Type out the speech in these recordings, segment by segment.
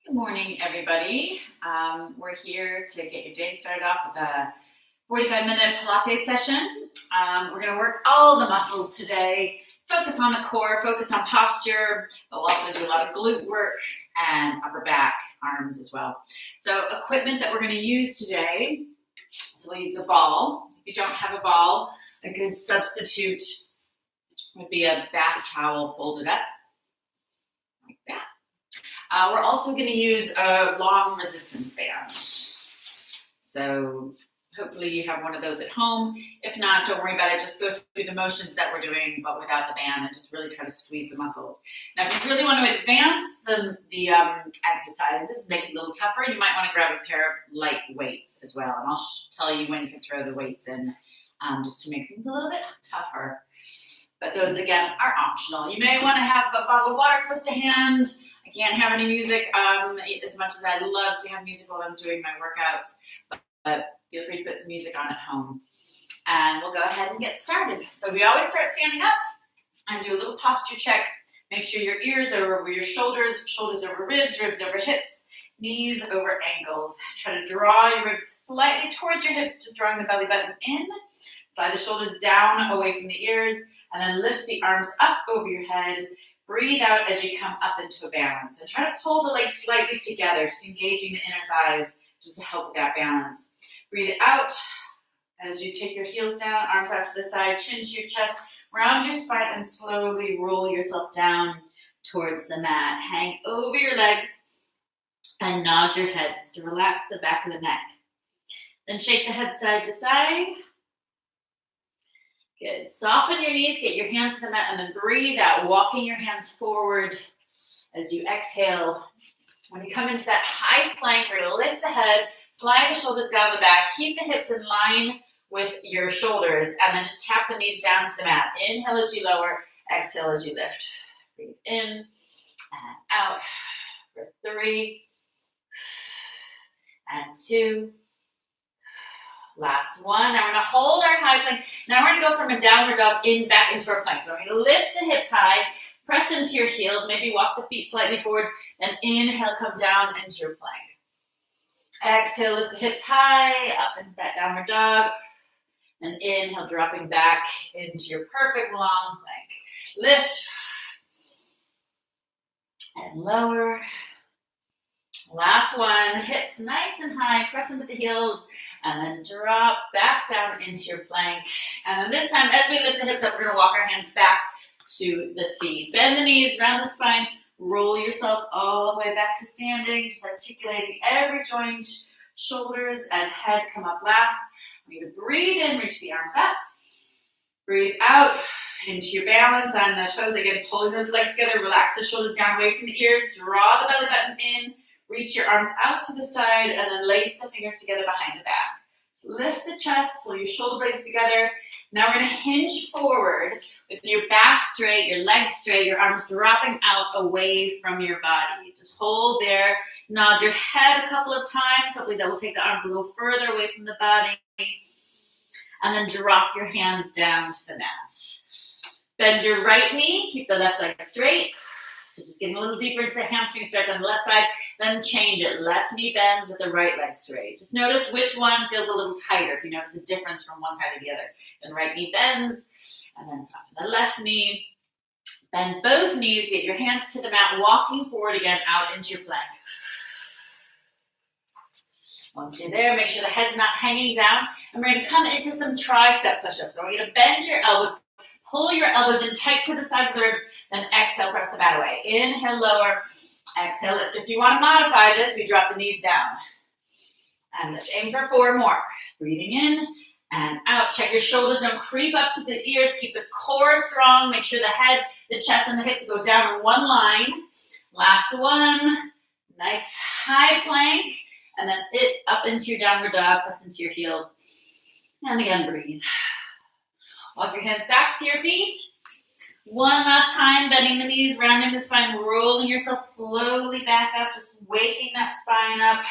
Good morning, everybody. We're here to get your day started off with a 45-minute Pilates session. We're going to work all the muscles today. Focus on the core, focus on posture, but we'll also do a lot of glute work and upper back, arms as well. So equipment that we're going to use today, so we'll use a ball. If you don't have a ball, a good substitute would be a bath towel folded up like that. We're also going to use a long resistance band. So hopefully you have one of those at home. If not, don't worry about it. Just go through the motions that we're doing, but without the band, and just really try to squeeze the muscles. Now, if you really want to advance the exercises, make it a little tougher, you might want to grab a pair of light weights as well. And I'll tell you when you can throw the weights in just to make things a little bit tougher. But those, again, are optional. You may want to have a bottle of water close to hand. I can't have any music as much as I love to have music while I'm doing my workouts, but feel free to put some music on at home. And we'll go ahead and get started. So we always start standing up and do a little posture check. Make sure your ears are over your shoulders, shoulders over ribs, ribs over hips, knees over ankles. Try to draw your ribs slightly towards your hips, just drawing the belly button in. Slide the shoulders down away from the ears, and then lift the arms up over your head. Breathe out as you come up into a balance. And try to pull the legs slightly together, just engaging the inner thighs just to help with that balance. Breathe out as you take your heels down, arms out to the side, chin to your chest, round your spine, and slowly roll yourself down towards the mat. Hang over your legs and nod your head to relax the back of the neck. Then shake the head side to side. Good. Soften your knees, get your hands to the mat, and then breathe out, walking your hands forward as you exhale. When you come into that high plank, we're going to lift the head, slide the shoulders down the back, keep the hips in line with your shoulders, and then just tap the knees down to the mat. Inhale as you lower, exhale as you lift. Breathe in and out for 3 and 2. Last one. Now we're going to hold our high plank. Now we're going to go from a downward dog back into our plank. So we're going to lift the hips high, press into your heels, maybe walk the feet slightly forward, then inhale, come down into your plank. Exhale, lift the hips high, up into that downward dog, and inhale, dropping back into your perfect long plank. Lift and lower. Last one, hips nice and high, press into the heels, and then drop back down into your plank. And then this time, as we lift the hips up, we're going to walk our hands back to the feet. Bend the knees, round the spine, roll yourself all the way back to standing, just articulating every joint, shoulders and head come up last. We're going to breathe in, reach the arms up. Breathe out into your balance on the toes. Again, pulling those legs together, relax the shoulders down away from the ears, draw the belly button in. Reach your arms out to the side and then lace the fingers together behind the back. So lift the chest, pull your shoulder blades together. Now we're going to hinge forward with your back straight, your legs straight, your arms dropping out away from your body. Just hold there. Nod your head a couple of times. Hopefully that will take the arms a little further away from the body. And then drop your hands down to the mat. Bend your right knee. Keep the left leg straight. So just getting a little deeper into the hamstring stretch on the left side. Then change it. Left knee bends with the right leg straight. Just notice which one feels a little tighter. If you notice a difference from one side to the other. Then right knee bends. And then soften the left knee. Bend both knees. Get your hands to the mat. Walking forward again out into your plank. Once you're there, make sure the head's not hanging down. And we're going to come into some tricep push-ups. So we're going to bend your elbows. Pull your elbows in tight to the sides of the ribs. Then exhale, press the mat away. Inhale, lower. Exhale, lift. If you want to modify this, we drop the knees down. And lift. Aim for 4 more. Breathing in and out. Check your shoulders don't creep up to the ears. Keep the core strong. Make sure the head, the chest, and the hips go down in one line. Last one. Nice high plank. And then it up into your downward dog. Press into your heels. And again, breathe. Walk your hands back to your feet. One last time, bending the knees, rounding the spine, rolling yourself slowly back up, just waking that spine up.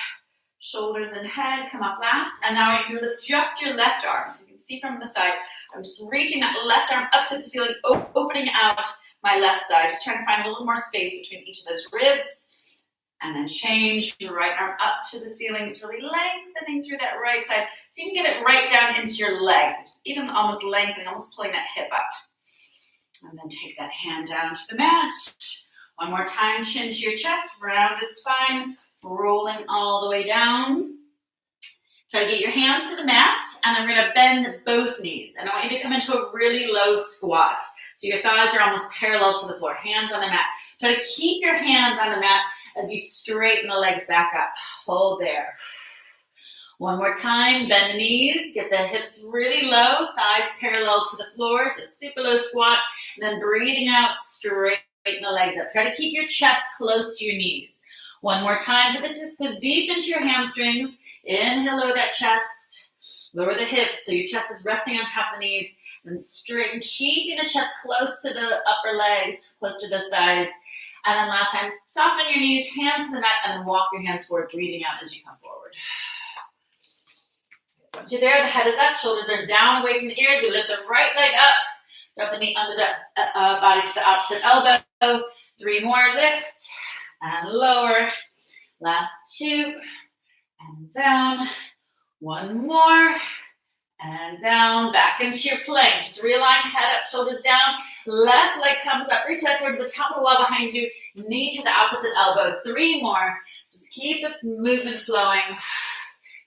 Shoulders and head come up last. And now you're going to lift just your left arm. So you can see from the side, I'm just reaching that left arm up to the ceiling, opening out my left side. Just trying to find a little more space between each of those ribs. And then change your right arm up to the ceiling, just really lengthening through that right side. So you can get it right down into your legs, just even almost lengthening, almost pulling that hip up. And then take that hand down to the mat. One more time, chin to your chest, rounded spine, rolling all the way down. Try to get your hands to the mat, and then we're gonna bend both knees. And I want you to come into a really low squat. So your thighs are almost parallel to the floor, hands on the mat. Try to keep your hands on the mat as you straighten the legs back up. Hold there. One more time, bend the knees, get the hips really low, thighs parallel to the floor, so super low squat, and then breathing out, straighten the legs up. Try to keep your chest close to your knees. One more time, so this just goes deep into your hamstrings. Inhale, lower that chest, lower the hips, so your chest is resting on top of the knees, and straighten, keeping the chest close to the upper legs, close to those thighs. And then last time, soften your knees, hands to the mat, and then walk your hands forward, breathing out as you come forward. Once you're there, the head is up, shoulders are down away from the ears. We lift the right leg up, drop the knee under the body to the opposite elbow. 3 more, lift and lower. Last 2, and down. 1 more, and down, back into your plank. Just realign, head up, shoulders down. Left leg comes up, reach out toward the top of the wall behind you, knee to the opposite elbow. 3 more. Just keep the movement flowing.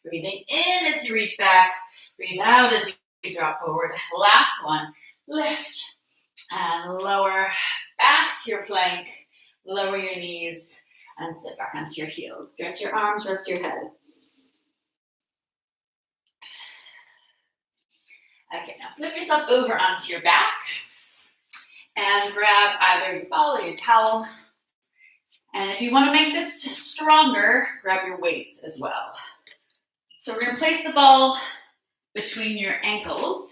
Breathing in as you reach back. Breathe out as you drop forward. Last one. Lift and lower. Back to your plank. Lower your knees and sit back onto your heels. Stretch your arms, rest your head. Okay, now flip yourself over onto your back and grab either your ball or your towel. And if you want to make this stronger, grab your weights as well. So we're going to place the ball between your ankles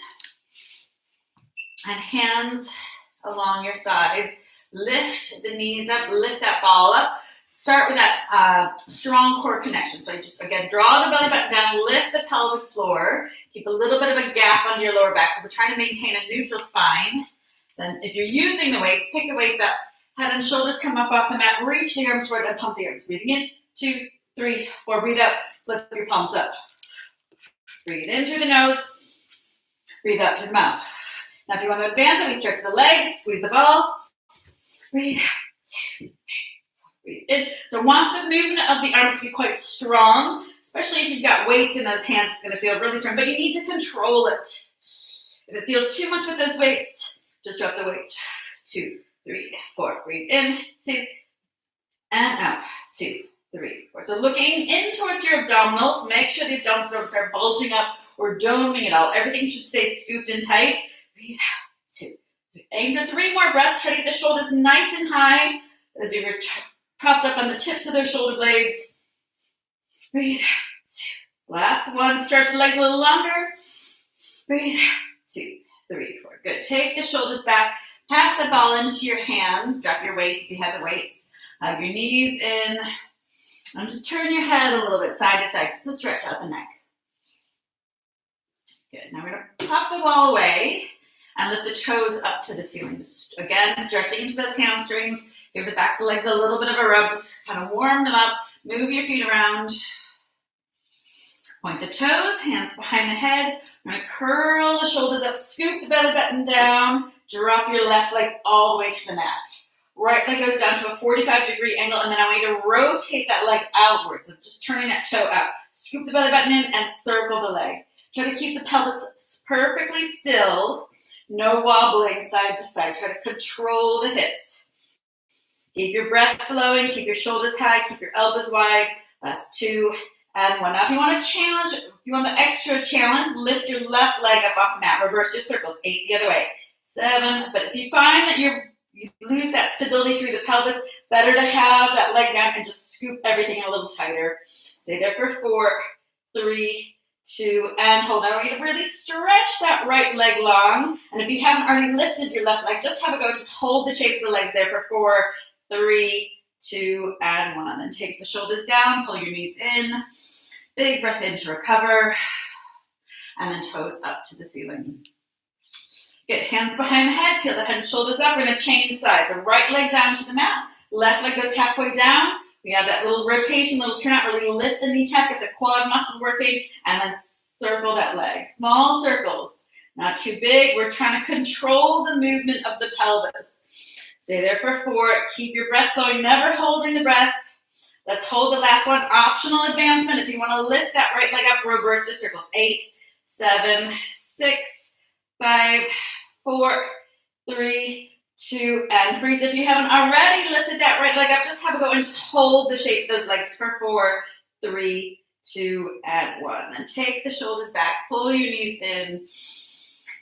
and hands along your sides. Lift the knees up, lift that ball up. Start with that strong core connection. So just, again, draw the belly button down, lift the pelvic floor. Keep a little bit of a gap under your lower back. So we're trying to maintain a neutral spine. Then if you're using the weights, pick the weights up. Head and shoulders come up off the mat. Reach the arms forward and pump the arms. Breathing in, 2, 3, 4. Breathe out. Flip your palms up. Breathe in through the nose. Breathe out through the mouth. Now if you want to advance it, we start to the legs. Squeeze the ball. Breathe out. 2, 3, 4. Breathe in. So want the movement of the arms to be quite strong, especially if you've got weights in those hands. It's going to feel really strong, but you need to control it. If it feels too much with those weights, just drop the weights. 2, 3, 4. Breathe in, 2, and out. 2, 3, 4. So looking in towards your abdominals, make sure the abdominals don't start bulging up or doming at all. Everything should stay scooped and tight. Breathe out. 2, 3. Aim for 3 more breaths. Try to get the shoulders nice and high as you're propped up on the tips of those shoulder blades. Breathe out. 2. Last one. Stretch the legs a little longer. Breathe out. 2, 3, 4. Good. Take the shoulders back. Pass the ball into your hands. Drop your weights if you have the weights. Hug your knees in. And just turn your head a little bit side to side just to stretch out the neck. Good. Now we're going to pop the ball away and lift the toes up to the ceiling. Just, again, stretching into those hamstrings. Give the backs of the legs a little bit of a rub. Just kind of warm them up. Move your feet around. Point the toes, hands behind the head. We're going to curl the shoulders up, scoop the belly button down, drop your left leg all the way to the mat. Right leg goes down to a 45-degree angle, and then I want you to rotate that leg outwards. So just turning that toe out. Scoop the belly button in and circle the leg. Try to keep the pelvis perfectly still. No wobbling side to side. Try to control the hips. Keep your breath flowing. Keep your shoulders high. Keep your elbows wide. Last 2 and 1. Now if you want to challenge, if you want the extra challenge, lift your left leg up off the mat. Reverse your circles. 8 the other way. 7. But if you find that you lose that stability through the pelvis, better to have that leg down and just scoop everything a little tighter. Stay there for 4, 3, 2, and hold. I want you to really stretch that right leg long. And if you haven't already lifted your left leg, just have a go. Just hold the shape of the legs there for 4, 3, 2, and 1. And then take the shoulders down, pull your knees in. Big breath in to recover. And then toes up to the ceiling. Good. Hands behind the head. Peel the head and shoulders up. We're going to change sides. The right leg down to the mat. Left leg goes halfway down. We have that little rotation, little turn out, really lift the kneecap, get the quad muscle working, and then circle that leg. Small circles, not too big. We're trying to control the movement of the pelvis. Stay there for 4. Keep your breath flowing, never holding the breath. Let's hold the last one. Optional advancement. If you want to lift that right leg up, reverse the circles. 8, 7, 6, 5, 4, 3, 2, and freeze. If you haven't already lifted that right leg up, just have a go and just hold the shape of those legs for 4, 3, 2, and 1. And take the shoulders back. Pull your knees in.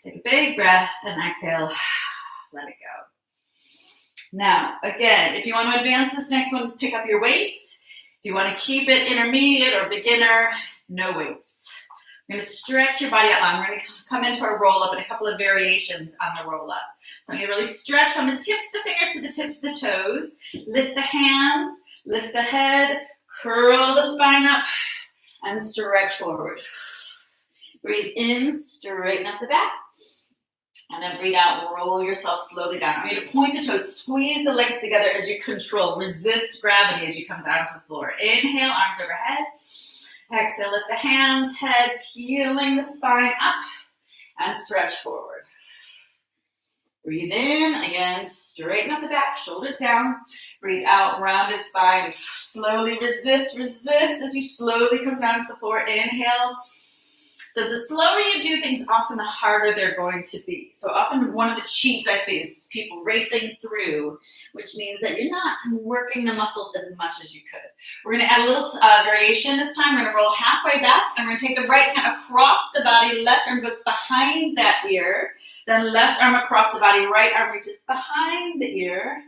Take a big breath and exhale. Let it go. Now, again, if you want to advance this next one, pick up your weights. If you want to keep it intermediate or beginner, no weights. We're going to stretch your body out long. We're going to come into our roll-up and a couple of variations on the roll-up. So I'm going to really stretch from the tips of the fingers to the tips of the toes. Lift the hands, lift the head, curl the spine up, and stretch forward. Breathe in, straighten up the back. And then breathe out, roll yourself slowly down. I'm going to point the toes, squeeze the legs together as you control. Resist gravity as you come down to the floor. Inhale, arms overhead. Exhale, lift the hands, head, peeling the spine up, and stretch forward. Breathe in, again, straighten up the back, shoulders down. Breathe out, rounded spine. Slowly resist as you slowly come down to the floor. Inhale. So the slower you do things, often the harder they're going to be. So often one of the cheats I see is people racing through, which means that you're not working the muscles as much as you could. We're going to add a little variation this time. We're going to roll halfway back, and we're going to take the right hand across the body. Left arm goes behind that ear. Then left arm across the body. Right arm reaches behind the ear.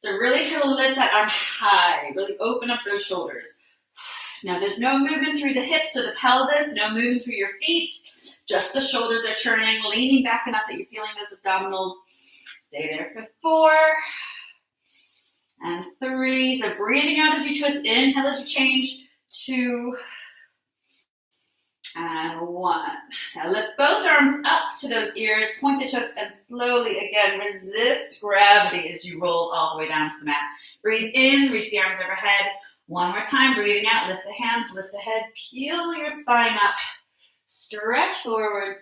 So really try to lift that arm high. Really open up those shoulders. Now, there's no movement through the hips or the pelvis, no movement through your feet. Just the shoulders are turning, leaning back enough that you're feeling those abdominals. Stay there for 4 and 3. So breathing out as you twist. Inhale as you change. 2 and 1. Now lift both arms up to those ears. Point the toes and slowly, again, resist gravity as you roll all the way down to the mat. Breathe in, reach the arms overhead. One more time, breathing out, lift the hands, lift the head, peel your spine up, stretch forward,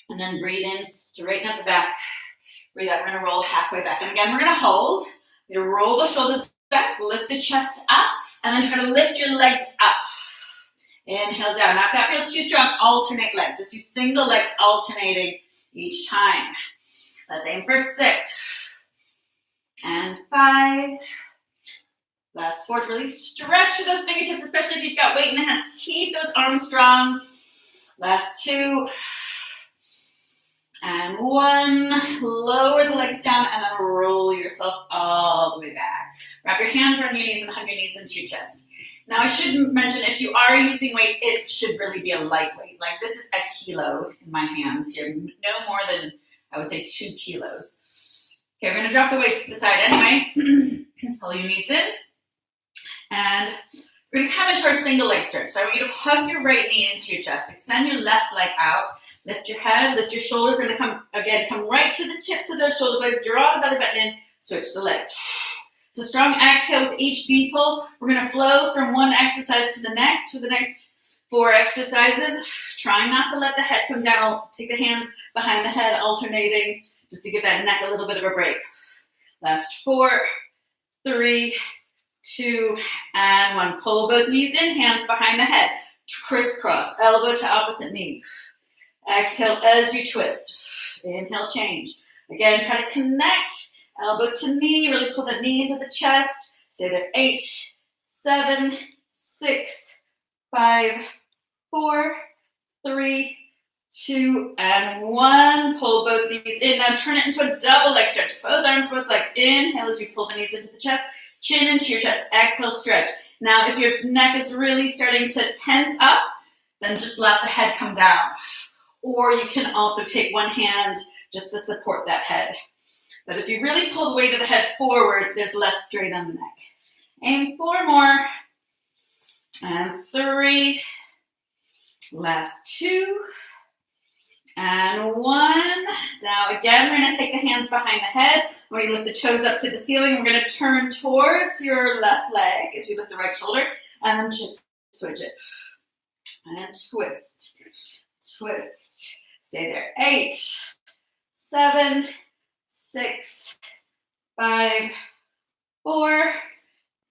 and then breathe in, straighten up the back. Breathe out, we're going to roll halfway back. And again, we're going to hold. You're going to roll the shoulders back, lift the chest up, and then try to lift your legs up. Inhale down. Now, if that feels too strong, alternate legs. Just do single legs alternating each time. Let's aim for 6 and 5. Last 4, really stretch through those fingertips, especially if you've got weight in the hands. Keep those arms strong. Last 2. And 1. Lower the legs down and then roll yourself all the way back. Wrap your hands around your knees and hug your knees into your chest. Now, I should mention, if you are using weight, it should really be a lightweight. Like, this is a kilo in my hands here. No more than, I would say, 2 kilos. Okay, we're going to drop the weights to the side anyway. Pull your knees in. And we're going to come into our single leg stretch. So I want you to hug your right knee into your chest. Extend your left leg out. Lift your head, lift your shoulders. We're going to come right to the tips of those shoulder blades. Draw the belly button in. Switch the legs. So strong exhale with each deep pull. We're going to flow from one exercise to the next for the next 4 exercises. Trying not to let the head come down. Take the hands behind the head, alternating, just to give that neck a little bit of a break. Last 4, 3, 2, and 1. Pull both knees in, hands behind the head. Crisscross, elbow to opposite knee. Exhale as you twist. Inhale, change. Again, try to connect elbow to knee. Really pull the knee into the chest. Stay there. 8, 7, 6, 5, 4, 3, 2, and 1. Pull both knees in. Now turn it into a double leg stretch. Both arms, both legs. Inhale as you pull the knees into the chest. Chin into your chest. Exhale, stretch. Now, if your neck is really starting to tense up, then just let the head come down. Or you can also take one hand just to support that head. But if you really pull the weight of the head forward, there's less strain on the neck. Aim 4 more. And 3. Last 2. And 1. Now again, we're gonna take the hands behind the head. We're gonna lift the toes up to the ceiling. We're gonna turn towards your left leg as you lift the right shoulder, and then just switch it. And twist, twist. Stay there. 8, 7, 6, 5, 4,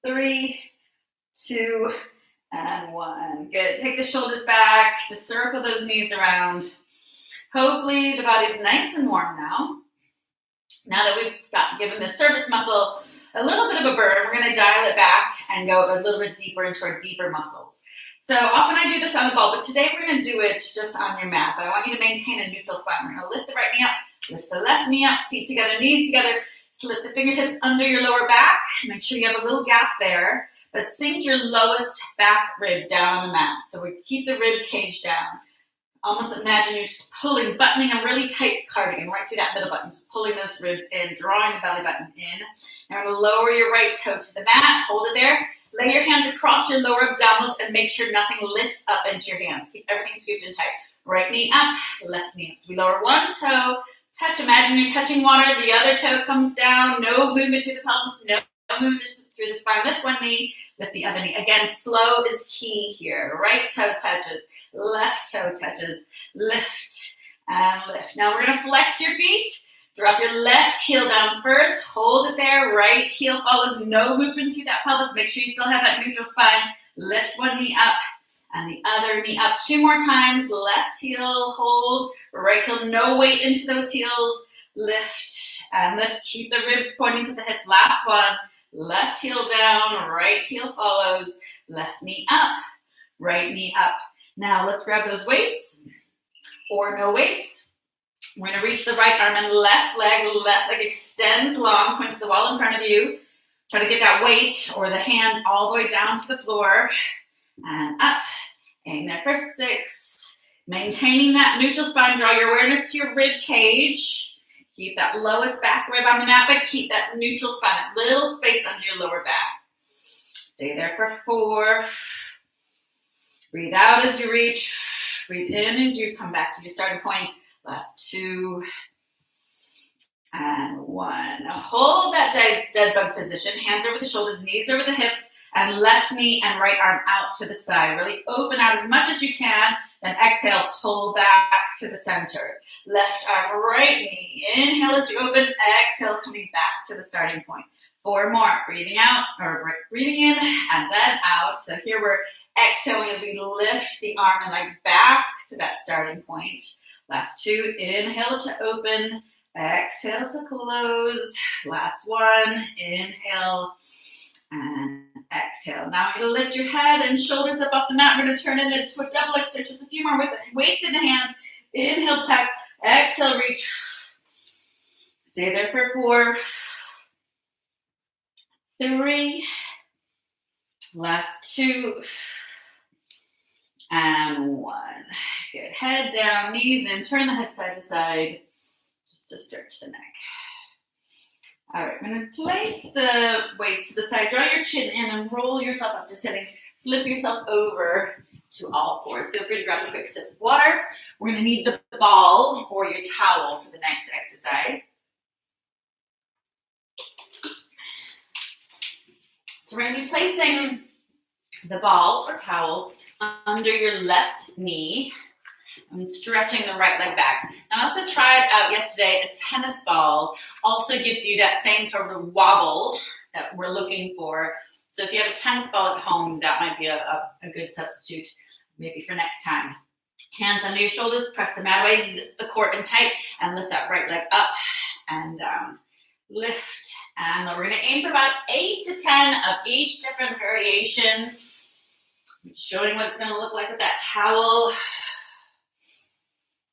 3, 2, and 1. Good. Take the shoulders back. Just circle those knees around. Hopefully the body's nice and warm now. Now that we've given the surface muscle a little bit of a burn, we're going to dial it back and go a little bit deeper into our deeper muscles. So often I do this on the ball, but today we're going to do it just on your mat. But I want you to maintain a neutral spine. We're going to lift the right knee up, lift the left knee up, feet together, knees together. Slip the fingertips under your lower back. Make sure you have a little gap there, but sink your lowest back rib down on the mat. So we keep the rib cage down. Almost imagine you're just pulling, buttoning a really tight cardigan right through that middle button, just pulling those ribs in, drawing the belly button in. Now we're going to lower your right toe to the mat, hold it there. Lay your hands across your lower abdominals and make sure nothing lifts up into your hands. Keep everything scooped in tight. Right knee up, left knee up. So we lower one toe, touch, imagine you're touching water, the other toe comes down, no movement through the pelvis, no movement through the spine. Lift one knee, lift the other knee. Again, slow is key here. Right toe touches, left toe touches, lift and lift. Now we're going to flex your feet. Drop your left heel down first, hold it there, right heel follows, no movement through that pelvis. Make sure you still have that neutral spine. Lift one knee up and the other knee up 2 more times. Left heel, hold, right heel, no weight into those heels. Lift and lift, keep the ribs pointing to the hips. Last one, left heel down, right heel follows, left knee up, right knee up. Now let's grab those weights or no weights. We're going to reach the right arm and left leg extends long, points to the wall in front of you. Try to get that weight or the hand all the way down to the floor and up. And there for 6. Maintaining that neutral spine. Draw your awareness to your rib cage. Keep that lowest back rib on the mat, but keep that neutral spine, that little space under your lower back. Stay there for 4. Breathe out as you reach. Breathe in as you come back to your starting point. Last 2 and 1. Now hold that dead bug position. Hands over the shoulders, knees over the hips, and left knee and right arm out to the side. Really open out as much as you can. Then exhale, pull back to the center. Left arm, right knee. Inhale as you open. Exhale, coming back to the starting point. 4 more. Breathing out, or breathing in, and then out. So here we're exhaling as we lift the arm and leg back to that starting point. Last 2, inhale to open, exhale to close. Last 1, inhale and exhale. Now we're going to lift your head and shoulders up off the mat. We're going to turn it into a double extension. A few more with it. Weights in the hands. Inhale, tuck. Exhale, reach. Stay there for 4, 3. Last 2. And 1. Good. Head down, knees in. Turn the head side to side just to stretch the neck. All right, I'm going to place the weights to the side. Draw your chin in and roll yourself up to sitting. Flip yourself over to all 4s. Feel free to grab a quick sip of water. We're going to need the ball or your towel for the next exercise. So we're going to be placing the ball or towel under your left knee and stretching the right leg back. Now, I also tried out yesterday a tennis ball. Also gives you that same sort of wobble that we're looking for. So if you have a tennis ball at home, that might be a good substitute maybe for next time. Hands under your shoulders, press the mat away, zip the core in tight, and lift that right leg up and down. Lift, and we're going to aim for about 8 to 10 of each different variation. Showing what it's going to look like with that towel.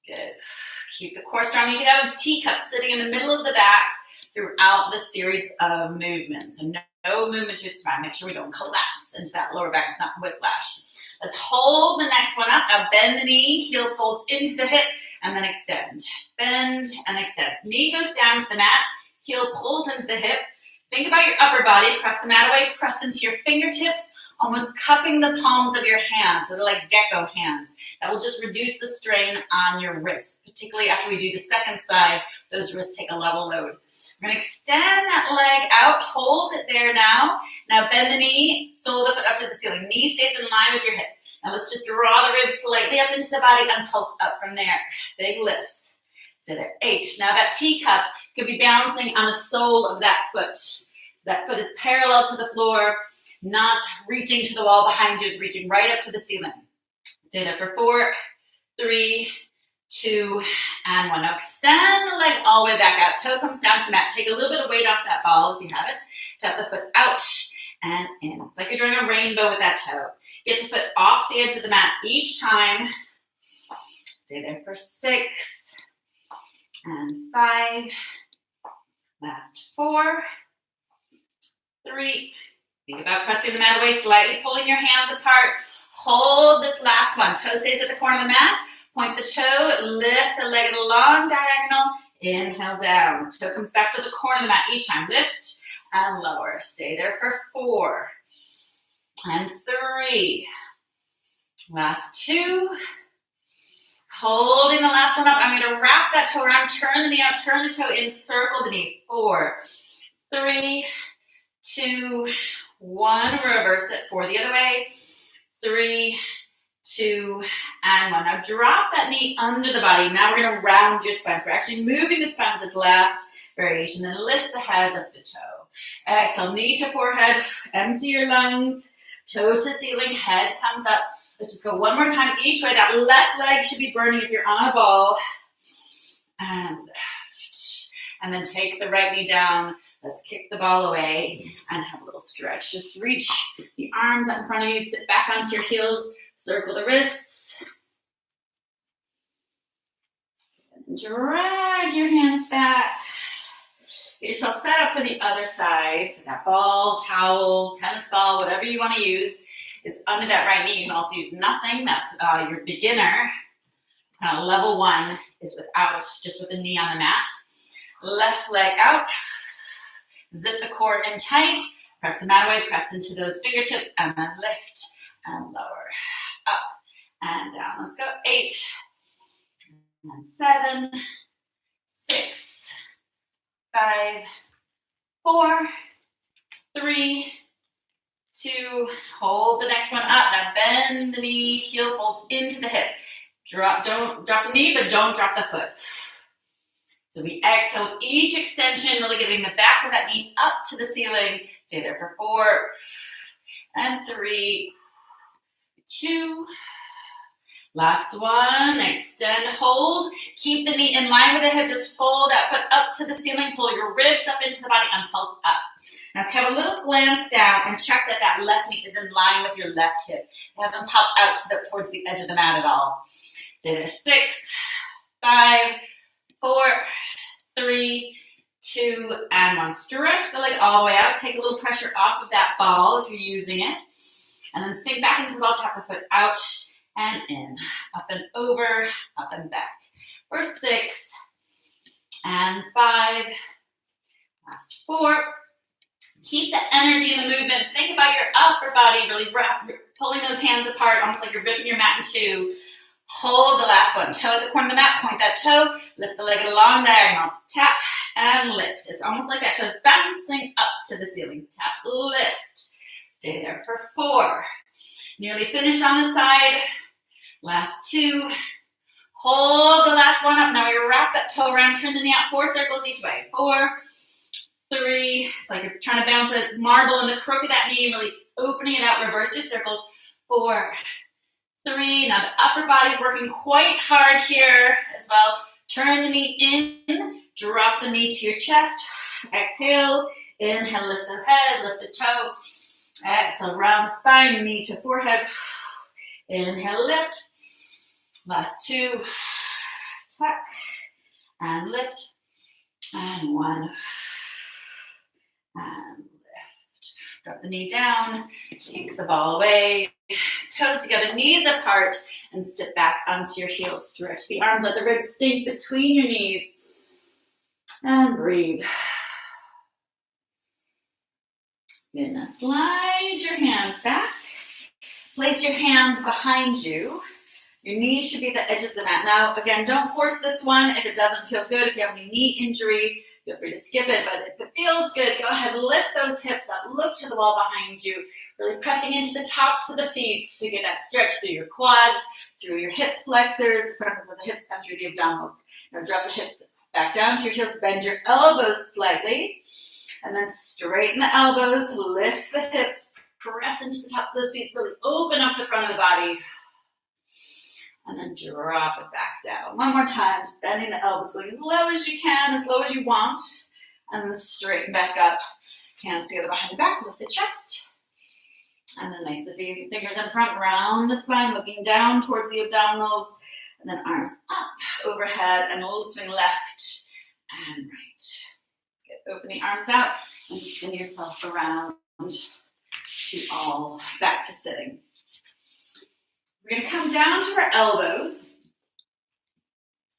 Good. Keep the core strong. You can have a teacup sitting in the middle of the back throughout the series of movements. And no movement through the spine. Make sure we don't collapse into that lower back. It's not whiplash. Let's hold the next one up. Now bend the knee. Heel folds into the hip. And then extend. Bend and extend. Knee goes down to the mat. Heel pulls into the hip. Think about your upper body. Press the mat away. Press into your fingertips almost cupping the palms of your hands, so they're like gecko hands. That will just reduce the strain on your wrists, particularly after we do the second side, those wrists take a level load. We're gonna extend that leg out, hold it there now. Now bend the knee, sole the foot up to the ceiling. Knee stays in line with your hip. Now let's just draw the ribs slightly up into the body and pulse up from there. Big lifts. So there, 8. Now that teacup could be bouncing on the sole of that foot. So that foot is parallel to the floor, not reaching to the wall behind you, it's reaching right up to the ceiling. Stay there for 4, 3, 2, and 1. Now extend the leg all the way back out. Toe comes down to the mat. Take a little bit of weight off that ball if you have it. Tap the foot out and in. It's like you're drawing a rainbow with that toe. Get the foot off the edge of the mat each time. Stay there for 6 and 5. Last 4, 3. Think about pressing the mat away, slightly pulling your hands apart. Hold this last one. Toe stays at the corner of the mat. Point the toe, lift the leg at a long diagonal. Inhale down. Toe comes back to the corner of the mat each time. Lift and lower. Stay there for 4 and 3. Last 2. Holding the last one up. I'm going to wrap that toe around, turn the knee out, turn the toe in, circle the knee. 4, 3, 2, 1. Reverse it. 4 the other way. 3, 2, and 1. Now drop that knee under the body. Now we're going to round your spine. So we're actually moving the spine with this last variation. Then lift the head, lift the toe. Exhale, knee to forehead. Empty your lungs. Toe to ceiling, head comes up. Let's just go one more time each way. That left leg should be burning if you're on a ball. And lift. And then take the right knee down. Let's kick the ball away and have a little stretch. Just reach the arms up in front of you. Sit back onto your heels. Circle the wrists. And drag your hands back. Get yourself set up for the other side. So that ball, towel, tennis ball, whatever you want to use is under that right knee. You can also use nothing. That's your beginner. Level 1 is without, just with the knee on the mat. Left leg out. Zip the core in tight. Press the mat away. Press into those fingertips and then lift and lower. Up and down. Let's go. 8 and 7, 6, 5, 4, 3, 2. Hold the next one up. Now bend the knee, heel folds into the hip. Don't drop the knee, but don't drop the foot. So we exhale each extension, really getting the back of that knee up to the ceiling. Stay there for 4 and 3, 2. Last one. Extend, hold. Keep the knee in line with the hip. Just fold that foot up to the ceiling. Pull your ribs up into the body and pulse up. Now have a little glance down and check that that left knee is in line with your left hip. It hasn't popped out towards the edge of the mat at all. Stay there. 6, 5, 4, 3, 2, and 1. Stretch the leg all the way out. Take a little pressure off of that ball if you're using it. And then sink back into the ball. Tap the foot out and in. Up and over, up and back. For 6 and 5. Last 4. Keep the energy in the movement. Think about your upper body, really pulling those hands apart, almost like you're ripping your mat in two. Hold the last one. Toe at the corner of the mat, point that toe, lift the leg at a long diagonal. Tap and lift. It's almost like that toe's bouncing up to the ceiling. Tap, lift. Stay there for 4. Nearly finished on the side. Last 2. Hold the last one up. Now we wrap that toe around, turn the knee out 4 circles each way. 4, 3. It's like you're trying to bounce a marble in the crook of that knee, really opening it out. Reverse your circles. 4, 3. Now the upper body's working quite hard here as well. Turn the knee in. Drop the knee to your chest. Exhale. Inhale, lift the head, lift the toe. Exhale, round the spine, knee to forehead. Inhale, lift. Last 2. Tuck and lift. And 1. And lift. Drop the knee down. Kick the ball away. Toes together, knees apart, and sit back onto your heels. Stretch the arms, let the ribs sink between your knees. And breathe. Then slide your hands back. Place your hands behind you. Your knees should be the edges of the mat. Now, again, don't force this one if it doesn't feel good. If you have any knee injury, feel free to skip it. But if it feels good, go ahead, lift those hips up. Look to the wall behind you. Really pressing into the tops of the feet to get that stretch through your quads, through your hip flexors, fronts of the hips come through the abdominals. Now drop the hips back down to your heels. Bend your elbows slightly. And then straighten the elbows. Lift the hips. Press into the tops of those feet. Really open up the front of the body. And then drop it back down. One more time, just bending the elbows as low as you can, as low as you want. And then straighten back up. Hands together behind the back, lift the chest. And then nice, the fingers in front, round the spine, looking down towards the abdominals. And then arms up, overhead, and a little swing left and right. Open the arms out and spin yourself around to all back to sitting. We're going to come down to our elbows.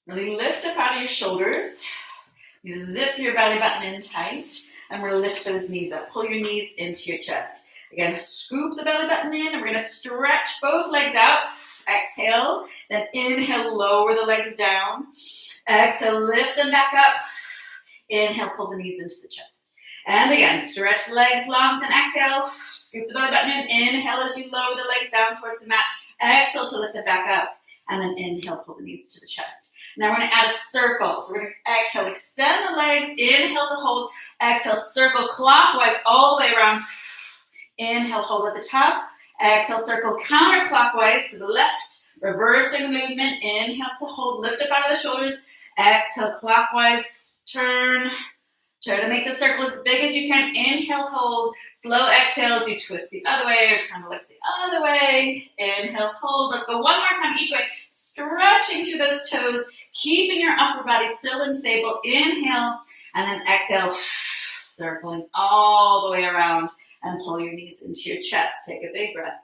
Really lift up out of your shoulders. You zip your belly button in tight, and we're going to lift those knees up. Pull your knees into your chest. Again, scoop the belly button in, and we're going to stretch both legs out. Exhale, then inhale, lower the legs down. Exhale, lift them back up. Inhale, pull the knees into the chest. And again, stretch the legs long, then exhale. Scoop the belly button in. Inhale as you lower the legs down towards the mat. Exhale to lift it back up, and then inhale, pull the knees to the chest. Now we're going to add a circle. So we're going to exhale, extend the legs, inhale to hold, exhale, circle clockwise all the way around. Inhale, hold at the top. Exhale, circle counterclockwise to the left, reversing the movement. Inhale to hold, lift up out of the shoulders. Exhale, clockwise, turn. Try to make the circle as big as you can. Inhale, hold. Slow exhale as you twist the other way or turn the legs the other way. Inhale, hold. Let's go one more time each way. Stretching through those toes, keeping your upper body still and stable. Inhale, and then exhale, circling all the way around and pull your knees into your chest. Take a big breath.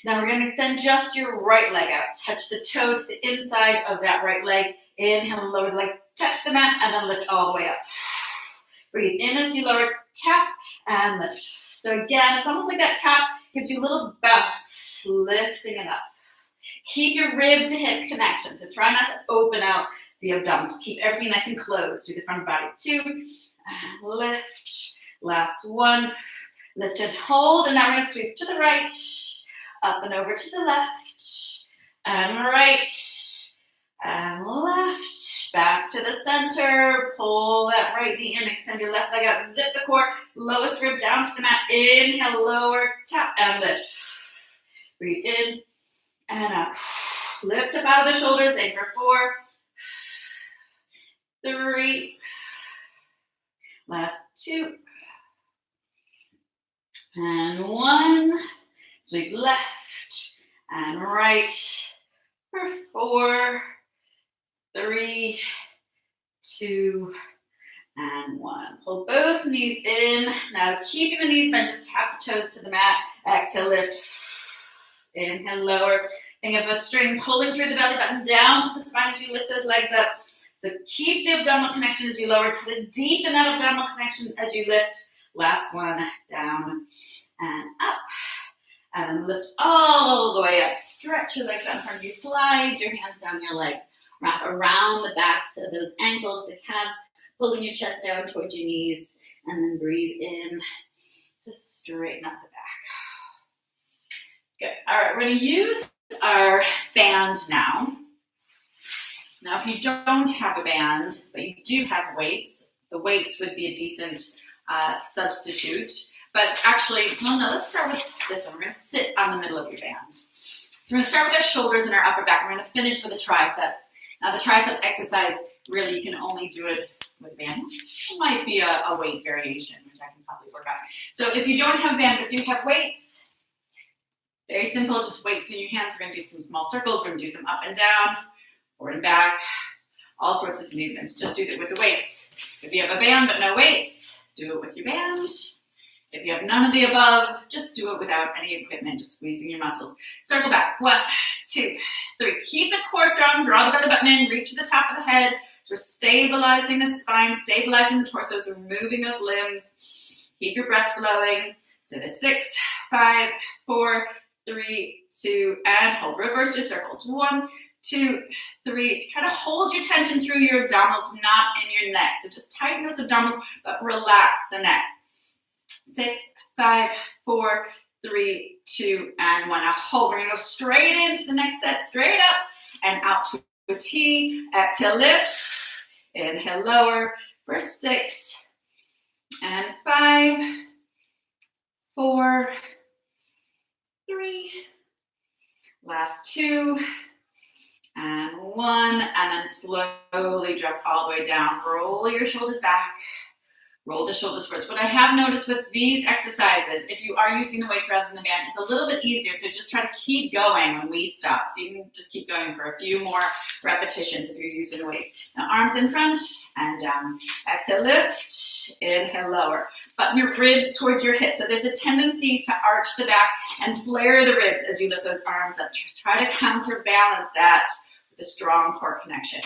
Now we're going to extend just your right leg out. Touch the toe to the inside of that right leg. Inhale, lower the leg, touch the mat, and then lift all the way up. Breathe in as you lower, tap, and lift. So again, it's almost like that tap gives you a little bounce, lifting it up. Keep your rib to hip connection. So try not to open out the abdominals. Keep everything nice and closed through the front body. 2, and lift. Last 1. Lift and hold. And now we're going to sweep to the right, up and over to the left, and right, and left. Back to the center. Pull that right knee in. Extend your left leg out. Zip the core. Lowest rib down to the mat. Inhale, lower, tap, and lift. Breathe in and out. Lift up out of the shoulders. Anchor 4, 3. Last 2. And 1. Sweep left and right for 4, 3, 2, and 1. Pull both knees in. Now keeping the knees bent, just tap the toes to the mat. Exhale, lift. Inhale, lower. Think of a string pulling through the belly button down to the spine as you lift those legs up. So keep the abdominal connection as you lower. Try to deepen that abdominal connection as you lift. Last 1, down and up. And then lift all the way up. Stretch your legs out in front of you. Slide your hands down your legs. Wrap around the backs of those ankles, the calves, pulling your chest down towards your knees. And then breathe in to straighten up the back. Good. All right, we're going to use our band now. Now, if you don't have a band, but you do have weights, the weights would be a decent substitute. But actually, well, no, let's start with this one. We're going to sit on the middle of your band. So we're going to start with our shoulders and our upper back. We're going to finish with the triceps. Now, the tricep exercise, really, you can only do it with a band. It might be a weight variation, which I can probably work out. So if you don't have a band but do have weights, very simple, just weights in your hands. We're going to do some small circles. We're going to do some up and down, forward and back, all sorts of movements. Just do it with the weights. If you have a band but no weights, do it with your band. If you have none of the above, just do it without any equipment, just squeezing your muscles. Circle back. 1, 2, 3. Keep the core strong. Draw the belly button in. Reach to the top of the head. So we're stabilizing the spine, stabilizing the torso. So we're moving those limbs. Keep your breath flowing. So the 6, 5, 4, 3, 2, and hold. Reverse your circles. 1, 2, 3. Try to hold your tension through your abdominals, not in your neck. So just tighten those abdominals, but relax the neck. 6, 5, 4, 3, 2, and 1. Now hold. We're going to go straight into the next set, straight up and out to a T. Exhale, lift. Inhale, lower for 6 and 5, 4, 3, last 2, and 1, and then slowly drop all the way down. Roll your shoulders back. Roll the shoulders forwards. What I have noticed with these exercises, if you are using the weights rather than the band, it's a little bit easier. So just try to keep going when we stop. So you can just keep going for a few more repetitions if you're using the weights. Now arms in front and down. Exhale, lift. Inhale, lower. Button your ribs towards your hips. So there's a tendency to arch the back and flare the ribs as you lift those arms up. Try to counterbalance that with a strong core connection.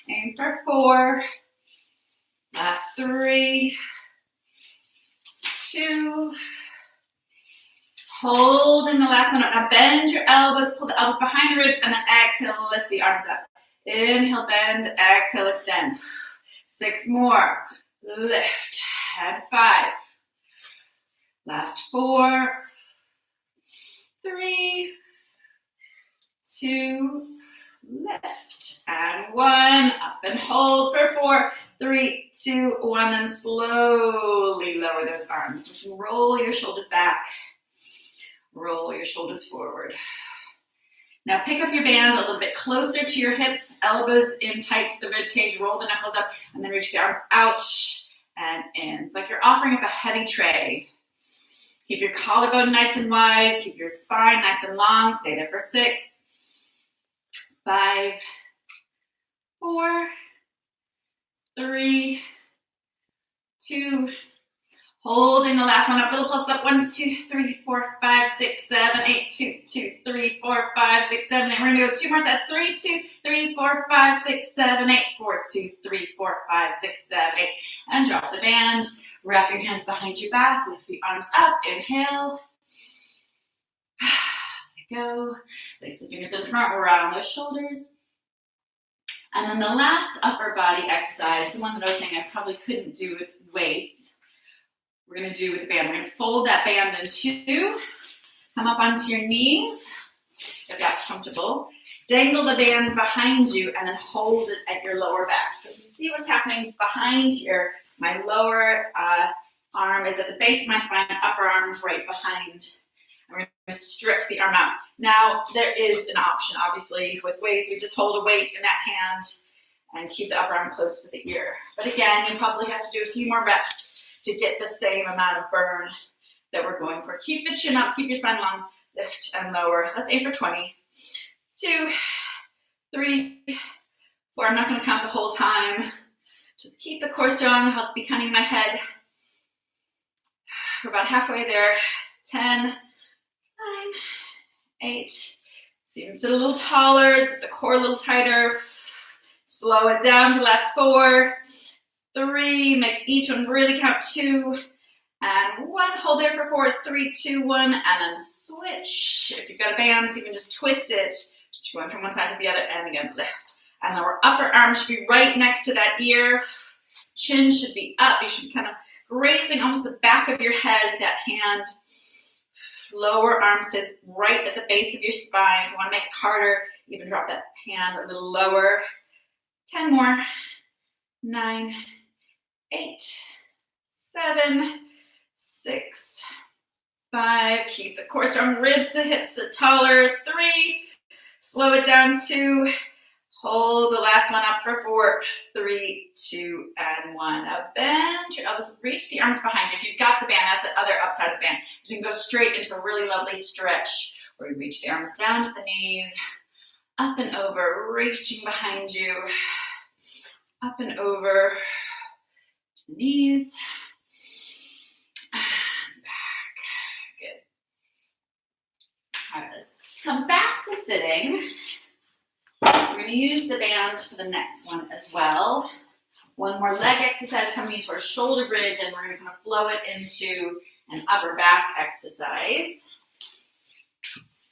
Aim for 4. Last 3, 2, hold in the last minute. Now bend your elbows, pull the elbows behind the ribs, and then exhale, lift the arms up. Inhale, bend, exhale, extend. 6 more, lift, and 5. Last 4, 3, 2, lift, and 1, up and hold for 4, 3, 2, 1, and slowly lower those arms. Just roll your shoulders back. Roll your shoulders forward. Now pick up your band a little bit closer to your hips, elbows in tight to the rib cage, roll the knuckles up, and then reach the arms out and in. It's like you're offering up a heavy tray. Keep your collarbone nice and wide. Keep your spine nice and long. Stay there for 6, 5, 4, 3, 2, holding the last one up, little pulse up, 1, 2, 3, 4, 5, 6, 7, 8, 2, 2, 3, 4, 5, 6, 7, 8. We're gonna go 2 more sets, 3, 2, 3, 4, 5, 6, 7, 8, 4, 2, 3, 4, 5, 6, 7, 8, and drop the band. Wrap your hands behind your back, lift the arms up, inhale. Let go. Place the fingers in front, around those shoulders. And then the last upper body exercise, the one that I was saying I probably couldn't do with weights, we're going to do with the band. We're going to fold that band in 2, come up onto your knees, if that's comfortable. Dangle the band behind you and then hold it at your lower back. So you see what's happening behind here. My lower arm is at the base of my spine, upper arm is right behind. I'm going to stretch the arm out. Now, there is an option, obviously, with weights. We just hold a weight in that hand and keep the upper arm close to the ear. But again, you probably have to do a few more reps to get the same amount of burn that we're going for. Keep the chin up, keep your spine long, lift and lower. Let's aim for 20. 2, 3, 4. I'm not going to count the whole time. Just keep the core strong. I'll be counting in my head. We're about halfway there. 10, 9, 8. So you can sit a little taller, sit the core a little tighter. Slow it down to the last 4, 3. Make each one really count. 2 and 1. Hold there for 4, 3, 2, 1, and then switch. If you've got a band, so you can just twist it. Just going from one side to the other, and again, lift. And our upper arm should be right next to that ear. Chin should be up. You should be kind of gracing almost the back of your head with that hand. Lower arm stays right at the base of your spine. If you want to make it harder, even drop that hand a little lower. 10 more. 9, 8, 7, 6, 5. Keep the core strong. Ribs to hips sit taller. 3. Slow it down. 2. Hold the last one up for 4, 3, 2, and 1. Now bend your elbows, reach the arms behind you. If you've got the band, that's the other upside of the band. You can go straight into a really lovely stretch where you reach the arms down to the knees, up and over, reaching behind you, up and over to the knees, and back. Good. All right, let's come back to sitting. We're going to use the band for the next one as well. One more leg exercise coming into our shoulder bridge, and we're going to kind of flow it into an upper back exercise.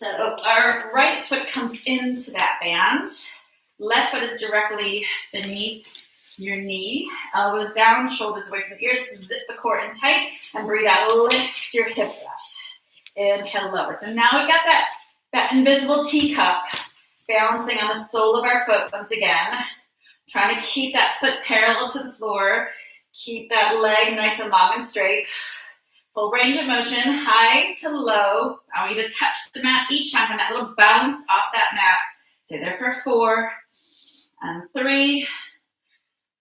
So our right foot comes into that band. Left foot is directly beneath your knee. Elbows down, shoulders away from the ears. Zip the core in tight and breathe out. Lift your hips up. Inhale, lower. So now we've got that invisible teacup balancing on the sole of our foot once again. Trying to keep that foot parallel to the floor. Keep that leg nice and long and straight. Full range of motion, high to low. I want you to touch the mat each time, and that little bounce off that mat. Stay there for 4 and 3,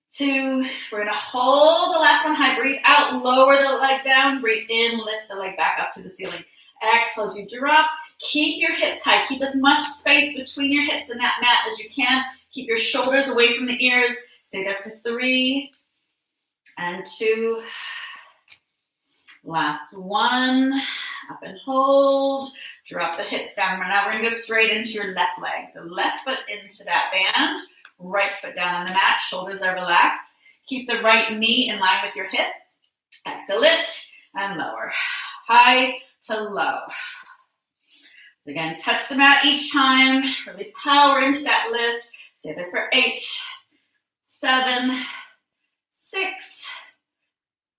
2. We're gonna hold the last one high. Breathe out, lower the leg down. Breathe in, lift the leg back up to the ceiling. Exhale as you drop. Keep your hips high. Keep as much space between your hips and that mat as you can. Keep your shoulders away from the ears. Stay there for 3 and 2. Last one. Up and hold. Drop the hips down. Now we're going to go straight into your left leg. So left foot into that band. Right foot down on the mat. Shoulders are relaxed. Keep the right knee in line with your hip. Exhale, lift and lower. High to low. So again, touch the mat each time. Really power into that lift. Stay there for 8, 7, 6,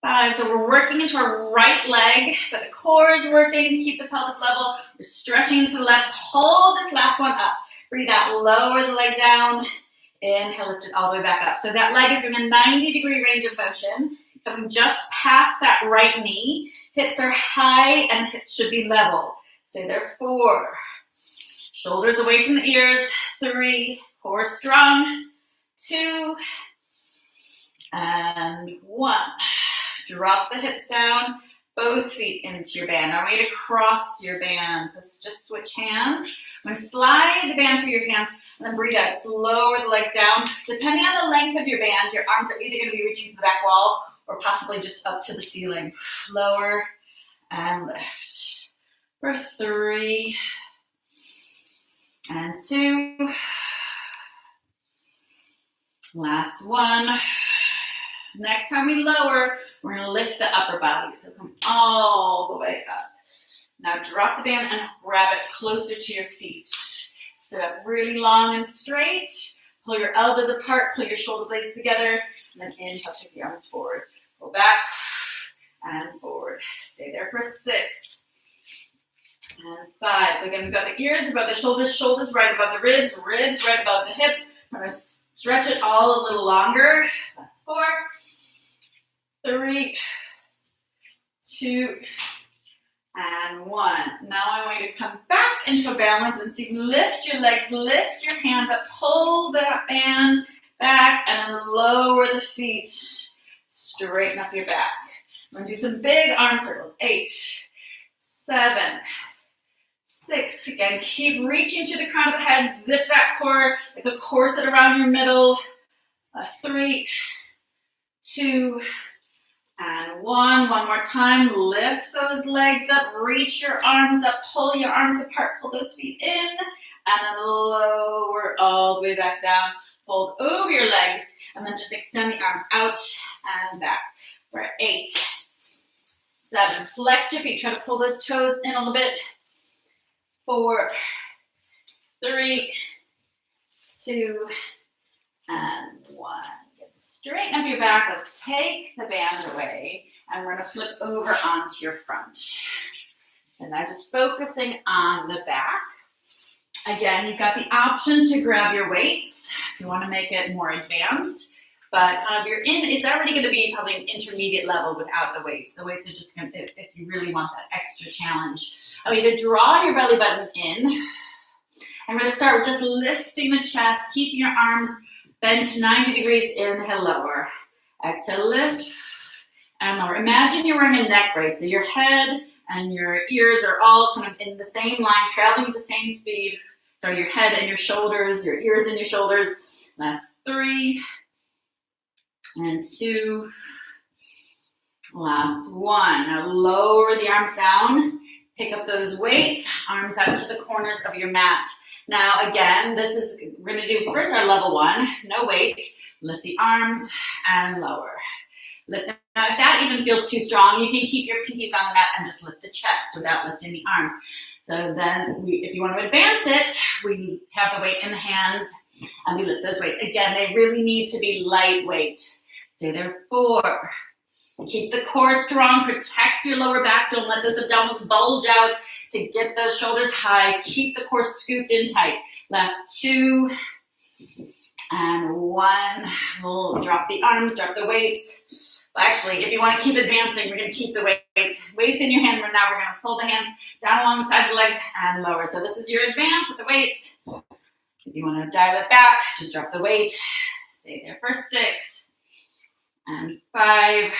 5. So we're working into our right leg, but the core is working to keep the pelvis level. We're stretching to the left. Hold this last one up. Breathe out, lower the leg down. Inhale, lift it all the way back up. So that leg is doing a 90-degree range of motion, coming just past that right knee. Hips are high and hips should be level. Stay there, 4. Shoulders away from the ears, 3. Core strong, 2 and 1. Drop the hips down, both feet into your band. Now I want you to cross your band. So just switch hands. I'm going to slide the band through your hands and then breathe out. Just lower the legs down. Depending on the length of your band, your arms are either going to be reaching to the back wall or possibly just up to the ceiling. Lower and lift. For 3 and 2. Last one. Next time we lower, we're going to lift the upper body. So come all the way up. Now drop the band and grab it closer to your feet. Sit up really long and straight. Pull your elbows apart, pull your shoulder blades together, and then inhale, take the arms forward. Go back and forward. Stay there for 6 and 5. So again, we've got the ears above the shoulders, shoulders right above the ribs, ribs right above the hips. I'm going to stretch it all a little longer. That's 4, 3, 2, and 1. Now I want you to come back into a balance and see, lift your legs, lift your hands up, pull that band back, and then lower the feet. Straighten up your back. I'm going to do some big arm circles. 8, 7, 6. Again, keep reaching through the crown of the head. Zip that core like a corset around your middle. That's 3, 2, and 1. One more time. Lift those legs up. Reach your arms up. Pull your arms apart. Pull those feet in. And then lower all the way back down. Fold over your legs. And then just extend the arms out and back. For 8, 7. Flex your feet. Try to pull those toes in a little bit. 4, 3, 2, and 1. Straighten up your back. Let's take the band away and we're going to flip over onto your front. So now just focusing on the back. Again, you've got the option to grab your weights if you want to make it more advanced, but kind of it's already going to be probably an intermediate level without the weights. The weights are just going to, if you really want that extra challenge. I want you to draw your belly button in. I'm going to start with just lifting the chest, keeping your arms bend to 90 degrees, inhale, lower. Exhale, lift and lower. Imagine you're wearing a neck brace, so your head and your ears are all kind of in the same line, traveling at the same speed. So your head and your shoulders, your ears and your shoulders. Last 3 and 2. Last 1. Now lower the arms down. Pick up those weights, arms out to the corners of your mat. Now again, we're going to do first our level 1, no weight. Lift the arms and lower. Lift them. Now if that even feels too strong, you can keep your pinkies on the mat and just lift the chest without lifting the arms. So then if you want to advance it, we have the weight in the hands and we lift those weights. Again, they really need to be lightweight. Stay there 4. Keep the core strong, protect your lower back. Don't let those abdominals bulge out to get those shoulders high. Keep the core scooped in tight. Last 2 and 1. We'll drop the arms, drop the weights. Well, actually, if you want to keep advancing, we're going to keep the weights. Weights in your hand. Now we're going to pull the hands down along the sides of the legs and lower. So this is your advance with the weights. If you want to dial it back, just drop the weight. Stay there for 6 and 5.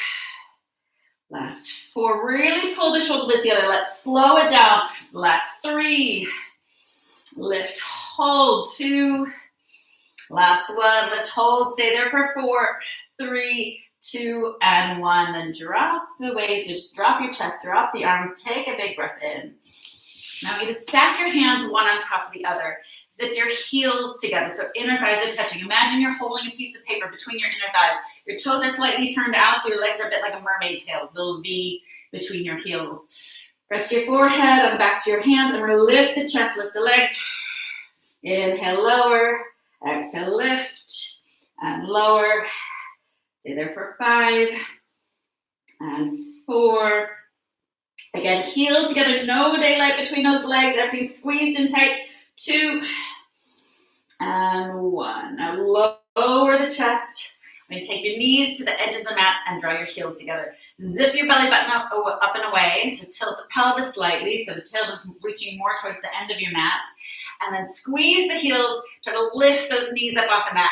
Last 4. Really pull the shoulder blades together. Let's slow it down. Last 3. Lift, hold. 2. Last 1. Lift, hold. Stay there for 4, 3, 2, and 1. Then drop the weights. Just drop your chest, drop the arms. Take a big breath in. Now you just stack your hands one on top of the other. Zip your heels together so inner thighs are touching. Imagine you're holding a piece of paper between your inner thighs. Your toes are slightly turned out, so your legs are a bit like a mermaid tail, little V between your heels. Rest your forehead on the back of your hands, and we're going to lift the chest, lift the legs. Inhale, lower. Exhale, lift and lower. Stay there for 5 and 4. Again, heels together, no daylight between those legs. Everything's squeezed in tight. 2 and 1. Now lower the chest. I'm going to take your knees to the edge of the mat and draw your heels together. Zip your belly button up and away. So tilt the pelvis slightly so the tailbone is reaching more towards the end of your mat. And then squeeze the heels. Try to lift those knees up off the mat.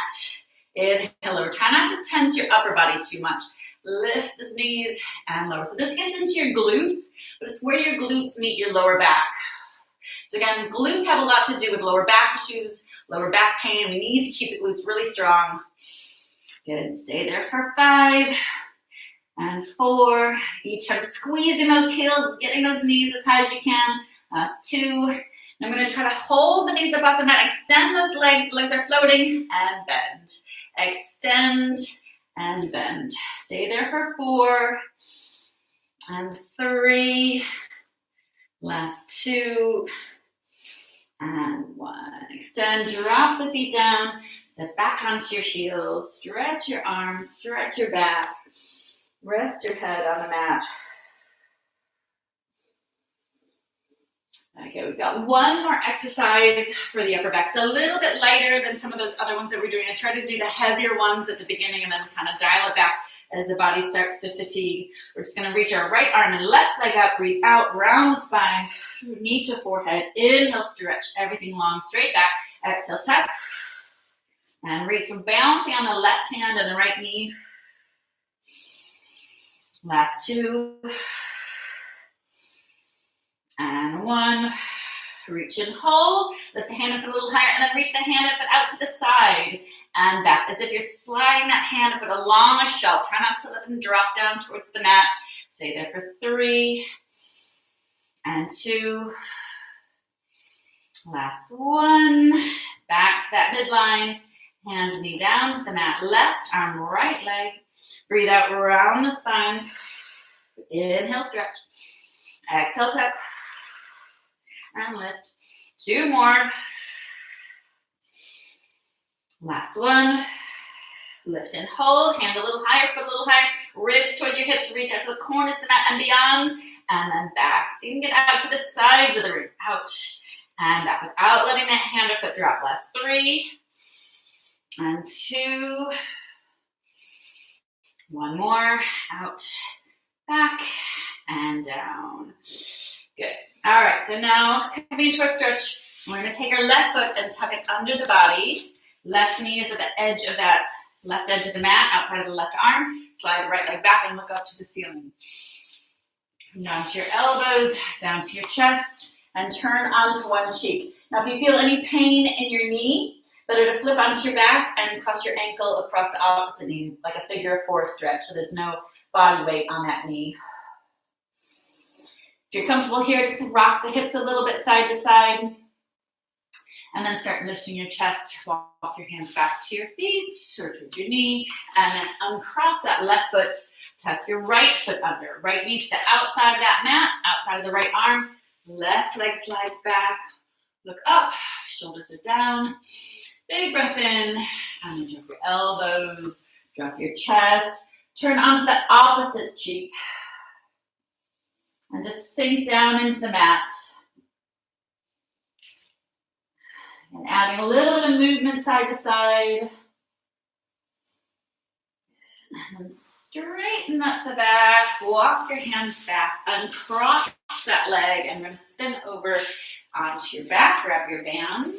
Inhale, lower. Try not to tense your upper body too much. Lift the knees and lower. So this gets into your glutes, but it's where your glutes meet your lower back. So again, glutes have a lot to do with lower back issues, lower back pain. We need to keep the glutes really strong. Good. Stay there for 5 and 4. Each time squeezing those heels, getting those knees as high as you can. Last 2. And I'm going to try to hold the knees up off the mat. Extend those legs. The legs are floating and bend. Extend and bend. Stay there for 4 and 3. Last 2 and 1. Extend, drop the feet down. Sit back onto your heels. Stretch your arms, stretch your back. Rest your head on the mat. Okay, we've got one more exercise for the upper back. It's a little bit lighter than some of those other ones that we're doing. I try to do the heavier ones at the beginning and then kind of dial it back as the body starts to fatigue. We're just going to reach our right arm and left leg up, breathe out, round the spine, knee to forehead. Inhale, stretch everything long, straight back. Exhale, tuck. And reach. So balancing on the left hand and the right knee. Last 2. And 1. Reach and hold. Lift the hand up a little higher and then reach the hand up and out to the side and back as if you're sliding that hand up along a shelf. Try not to let them drop down towards the mat. Stay there for 3 and 2. Last 1. Back to that midline. Hand, knee down to the mat. Left arm, right leg. Breathe out, round the spine. Inhale, stretch. Exhale, tuck. And lift. 2 more. Last 1. Lift and hold. Hand a little higher, foot a little higher. Ribs towards your hips. Reach out to the corners of the mat and beyond. And then back. So you can get out to the sides of the room. Out and back without letting that hand or foot drop. Last 3 and 2. 1 more. Out, back, and down. Good. All right, so now coming into our stretch, we're going to take our left foot and tuck it under the body. Left knee is at the edge of that left edge of the mat, outside of the left arm. Slide the right leg back and look up to the ceiling. Down to your elbows, down to your chest, and turn onto one cheek. Now, if you feel any pain in your knee, better to flip onto your back and cross your ankle across the opposite knee, like a figure 4 stretch, so there's no body weight on that knee. If you're comfortable here, just rock the hips a little bit side to side, and then start lifting your chest. Walk your hands back to your feet or towards your knee, and then uncross that left foot. Tuck your right foot under. Right knee to the outside of that mat, outside of the right arm. Left leg slides back. Look up, shoulders are down. Big breath in, and then drop your elbows, drop your chest. Turn onto the opposite cheek. And just sink down into the mat. And adding a little bit of movement side to side. And straighten up the back, walk your hands back, uncross that leg, and we're going to spin over onto your back. Grab your band.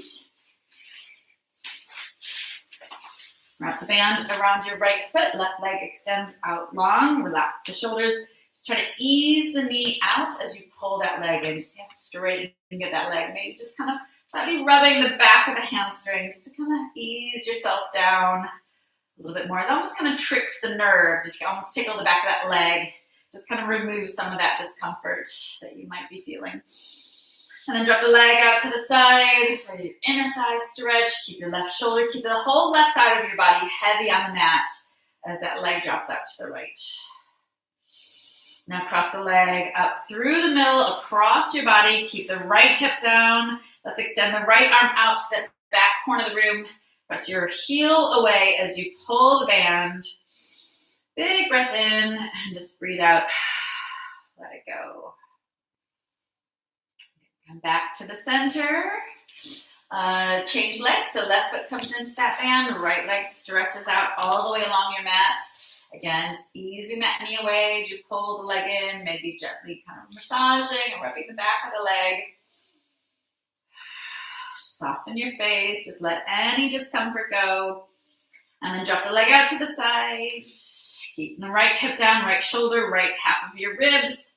Wrap the band around your right foot, left leg extends out long, relax the shoulders. Just try to ease the knee out as you pull that leg in. Just have to straighten and get that leg. Maybe just kind of slightly rubbing the back of the hamstring just to kind of ease yourself down a little bit more. It almost kind of tricks the nerves. If you can almost tickle the back of that leg, just kind of remove some of that discomfort that you might be feeling. And then drop the leg out to the side for your inner thigh stretch. Keep your left shoulder, keep the whole left side of your body heavy on the mat as that leg drops out to the right. Now cross the leg up through the middle, across your body. Keep the right hip down. Let's extend the right arm out to the back corner of the room. Press your heel away as you pull the band. Big breath in and just breathe out. Let it go. Come back to the center. Change legs. So left foot comes into that band. Right leg stretches out all the way along your mat. Again, just easing that knee away as you pull the leg in. Maybe gently kind of massaging and rubbing the back of the leg. Soften your face. Just let any discomfort go. And then drop the leg out to the side. Keeping the right hip down, right shoulder, right half of your ribs.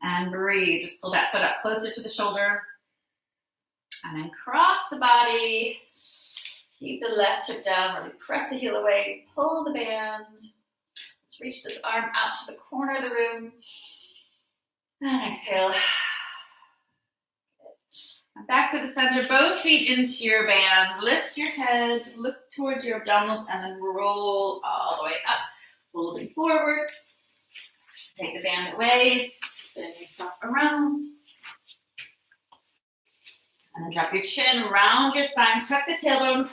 And breathe. Just pull that foot up closer to the shoulder. And then cross the body. Keep the left hip down. Really press the heel away. Pull the band. Let's reach this arm out to the corner of the room. And exhale. And back to the center. Both feet into your band. Lift your head. Look towards your abdominals. And then roll all the way up. Folding forward. Take the band away. Spin yourself around. And then drop your chin, round your spine, tuck the tailbone,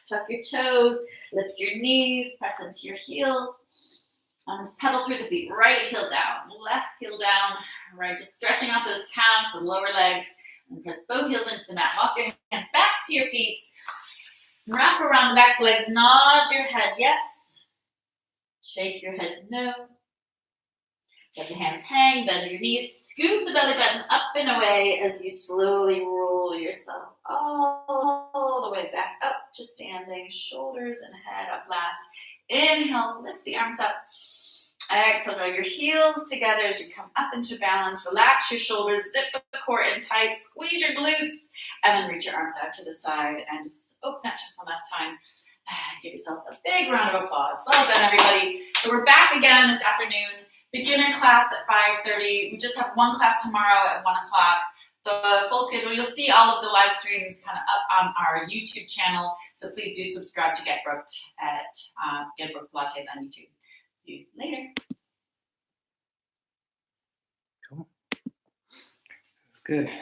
tuck your toes, lift your knees, press into your heels. And just pedal through the feet. Right heel down, left heel down, right, just stretching out those calves, the lower legs, and press both heels into the mat. Walk your hands back to your feet. Wrap around the back of the legs, nod your head yes. Shake your head no. Let the hands hang, bend your knees, scoop the belly button up and away as you slowly roll yourself all the way back up to standing, shoulders and head up last. Inhale, lift the arms up. Exhale, draw your heels together as you come up into balance. Relax your shoulders, zip the core in tight, squeeze your glutes, and then reach your arms out to the side and just open that chest one last time. Give yourselves a big round of applause. Well done, everybody. So we're back again this afternoon. Beginner class at 5:30. We just have one class tomorrow at 1 o'clock. The full schedule, you'll see all of the live streams kind of up on our YouTube channel. So please do subscribe to Get Brooked at Get Brooked Pilates on YouTube. See you later. Cool. That's good.